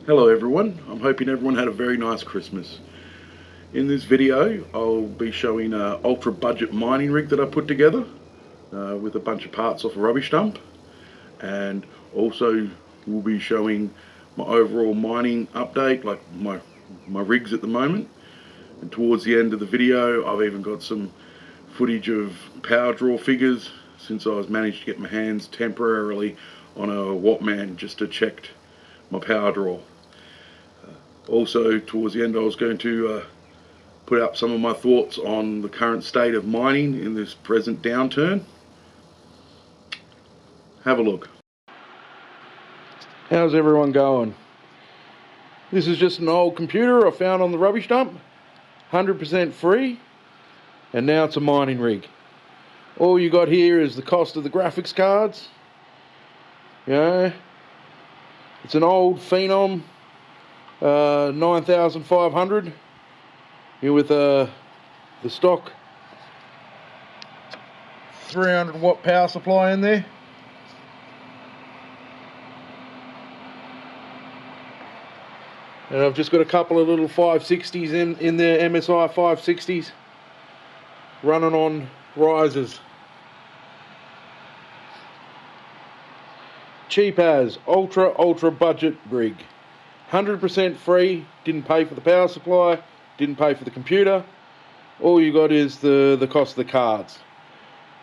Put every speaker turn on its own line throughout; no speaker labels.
Hello everyone, I'm hoping everyone had a very nice Christmas. In this video I'll be showing an ultra budget mining rig that I put together with a bunch of parts off a rubbish dump, and also we'll be showing my overall mining update, like my rigs at the moment. And towards the end of the video I've even got some footage of power draw figures, since I was managed to get my hands temporarily on a Wattman just to check my power draw. Also, towards the end I was going to put up some of my thoughts on the current state of mining in this present downturn. Have a look. How's everyone going? This is just an old computer I found on the rubbish dump, 100% free, and now it's a mining rig. All you got here is the cost of the graphics cards. Yeah, it's an old Phenom 9500 here with the stock 300 watt power supply in there. And I've just got a couple of little 560s in there, MSI 560s, running on risers. Cheap as ultra budget rig. 100% free, didn't pay for the power supply, didn't pay for the computer. All you got is the cost of the cards.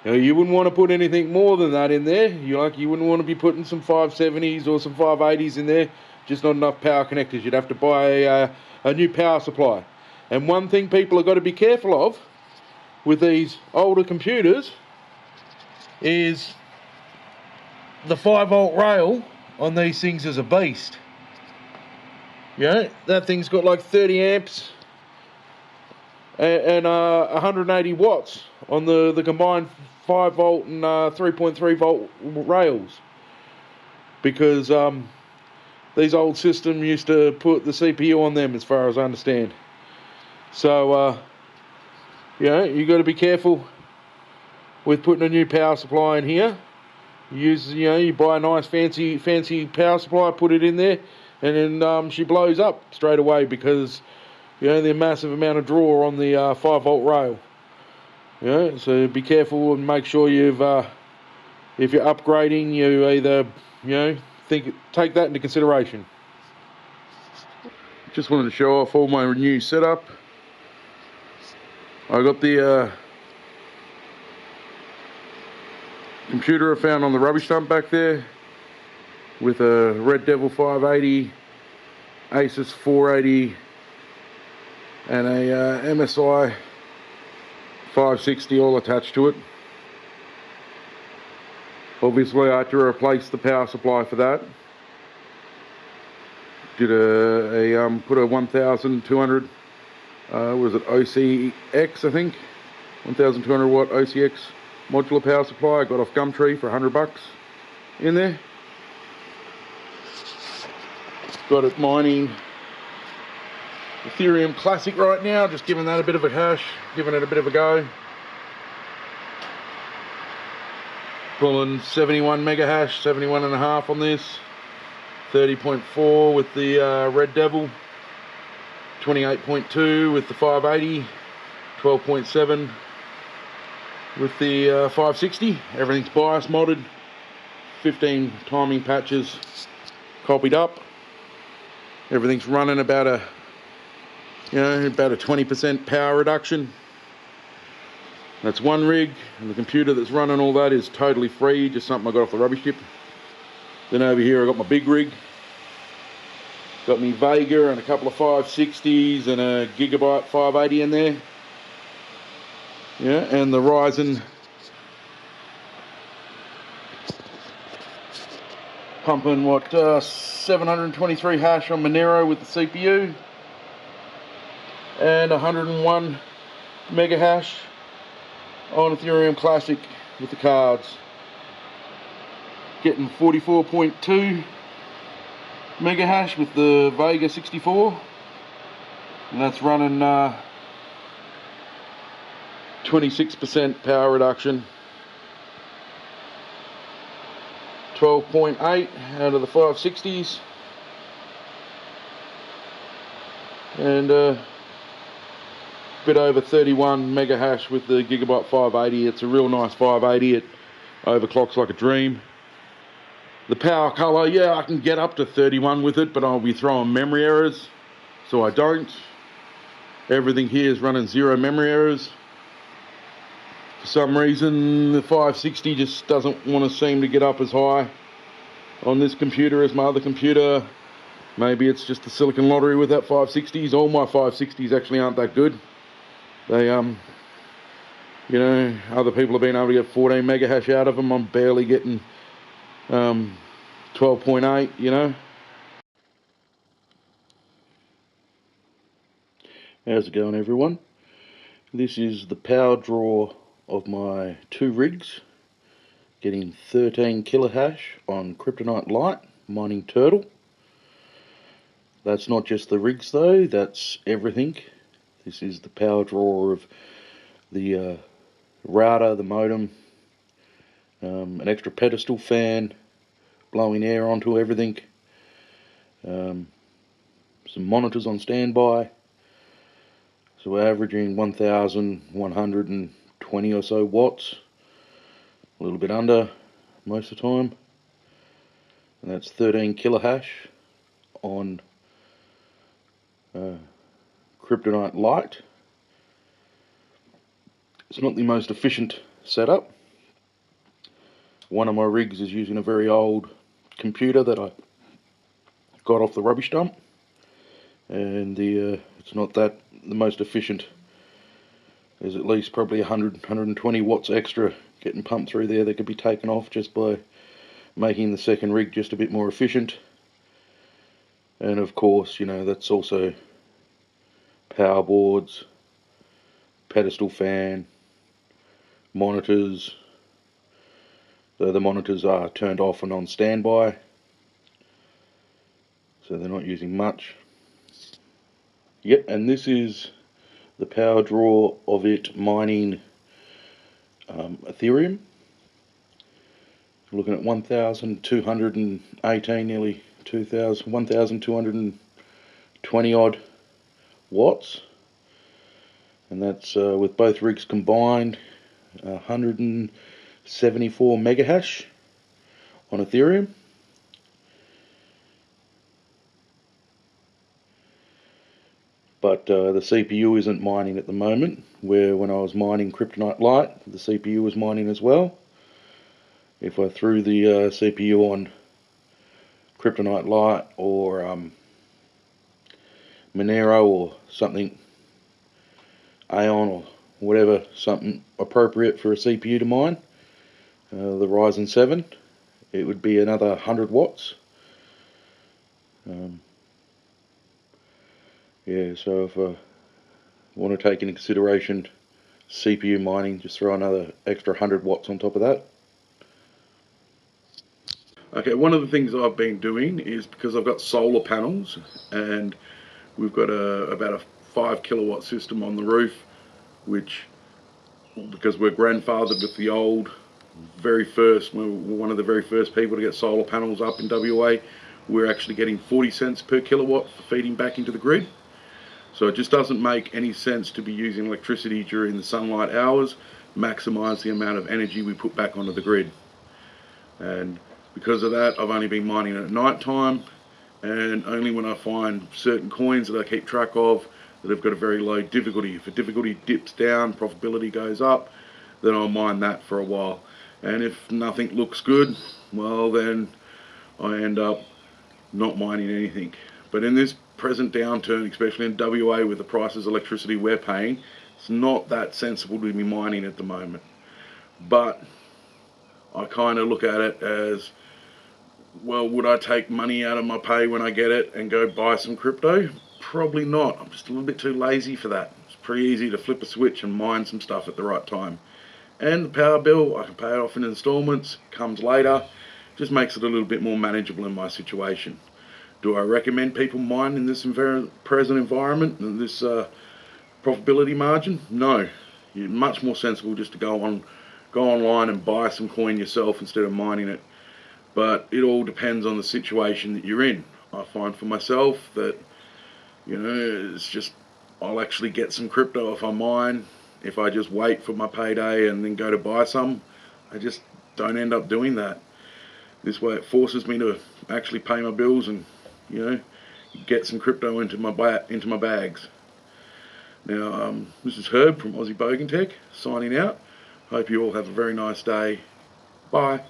Now, you wouldn't want to put anything more than that in there. You wouldn't want to be putting some 570s or some 580s in there, just not enough power connectors. You'd have to buy a new power supply. And one thing people have got to be careful of with these older computers is the 5-volt rail on these things is a beast. Yeah, that thing's got like 30 amps and 180 watts on the combined 5-volt and 3.3 volt rails, because these old systems used to put the CPU on them, as far as I understand. So yeah, you got to be careful with putting a new power supply in here. You buy a nice fancy power supply, put it in there, and then she blows up straight away, because the massive amount of draw on the 5-volt rail. So be careful and make sure you've if you're upgrading, you either take that into consideration. Just wanted to show off all my new setup. I got the computer I found on the rubbish dump back there, with a Red Devil 580, Asus 480, and a MSI 560 all attached to it. Obviously I had to replace the power supply for that. Did put a 1200 was it OCX, I think, 1200 watt OCX modular power supply I got off Gumtree for $100 in there. Got it mining Ethereum Classic right now, just giving that a bit of a hash, giving it a bit of a go. Pulling 71 mega hash, 71.5 on this, 30.4 with the Red Devil, 28.2 with the 580, 12.7 with the 560. Everything's bias modded, 15 timing patches copied up. Everything's running about a 20% power reduction. That's one rig, and the computer that's running all that is totally free, just something I got off the rubbish tip. Then over here I got my big rig. Got me Vega and a couple of 560s and a Gigabyte 580 in there. Yeah, and the Ryzen pumping 723 hash on Monero with the CPU, and 101 mega hash on Ethereum Classic with the cards. Getting 44.2 mega hash with the Vega 64, and that's running 26% power reduction. 12.8 out of the 560s. and bit over 31 mega hash with the Gigabyte 580. It's a real nice 580. It overclocks like a dream. The power color, yeah, I can get up to 31 with it, but I'll be throwing memory errors, so I don't. Everything here is running 0 memory errors. For some reason, the 560 just doesn't want to seem to get up as high on this computer as my other computer. Maybe it's just the silicon lottery with that 560s. All my 560s actually aren't that good. They, you know, other people have been able to get 14 mega hash out of them. I'm barely getting 12.8, you know. How's it going, everyone? This is the power draw of my 2 rigs, getting 13 kilohash on Kryptonite Lite, mining Turtle. That's not just the rigs though, that's everything. This is the power draw of the router, the modem, an extra pedestal fan, blowing air onto everything, some monitors on standby. So we're averaging 1,120 or so watts, a little bit under most of the time, and that's 13 kilohash on Kryptonite Lite. It's not the most efficient setup. One of my rigs is using a very old computer that I got off the rubbish dump, and it's not that the most efficient. There's at least probably 120 watts extra getting pumped through there that could be taken off just by making the second rig just a bit more efficient. And of course, you know, that's also power boards, pedestal fan, monitors. So the monitors are turned off and on standby, so they're not using much. Yep, and this is the power draw of it mining Ethereum. Looking at 1,218, nearly 2,000, 1,220 odd watts, and that's with both rigs combined 174 mega hash on Ethereum. But the CPU isn't mining at the moment, where when I was mining Kryptonite Lite, the CPU was mining as well. If I threw the CPU on Kryptonite Lite or Monero or something, Aeon or whatever, something appropriate for a CPU to mine, the Ryzen 7, it would be another 100 watts. Yeah, so if I want to take into consideration CPU mining, just throw another extra 100 watts on top of that. Okay, one of the things I've been doing is, because I've got solar panels and we've got about a 5 kilowatt system on the roof, which, because we're grandfathered with the old, very first, we're one of the very first people to get solar panels up in WA, we're actually getting 40 cents per kilowatt for feeding back into the grid. So it just doesn't make any sense to be using electricity during the sunlight hours, maximise the amount of energy we put back onto the grid. And because of that, I've only been mining at night time, and only when I find certain coins that I keep track of that have got a very low difficulty. If the difficulty dips down, profitability goes up, then I'll mine that for a while. And if nothing looks good, well then I end up not mining anything. But in this present downturn, especially in WA with the prices of electricity we're paying, it's not that sensible to be mining at the moment. But I kind of look at it as, well, would I take money out of my pay when I get it and go buy some crypto? Probably not. I'm just a little bit too lazy for that. It's pretty easy to flip a switch and mine some stuff at the right time. And the power bill, I can pay it off in installments, comes later, just makes it a little bit more manageable in my situation. Do I recommend people mine in this present environment and this profitability margin? No. You're much more sensible just to go online and buy some coin yourself instead of mining it. But it all depends on the situation that you're in. I find for myself that You know, it's just, I'll actually get some crypto if I mine. If I just wait for my payday and then go to buy some, I just don't end up doing that. This way it forces me to actually pay my bills and, you know, get some crypto into my bags. Now, this is Herb from Aussie Bogan Tech, signing out. Hope you all have a very nice day. Bye.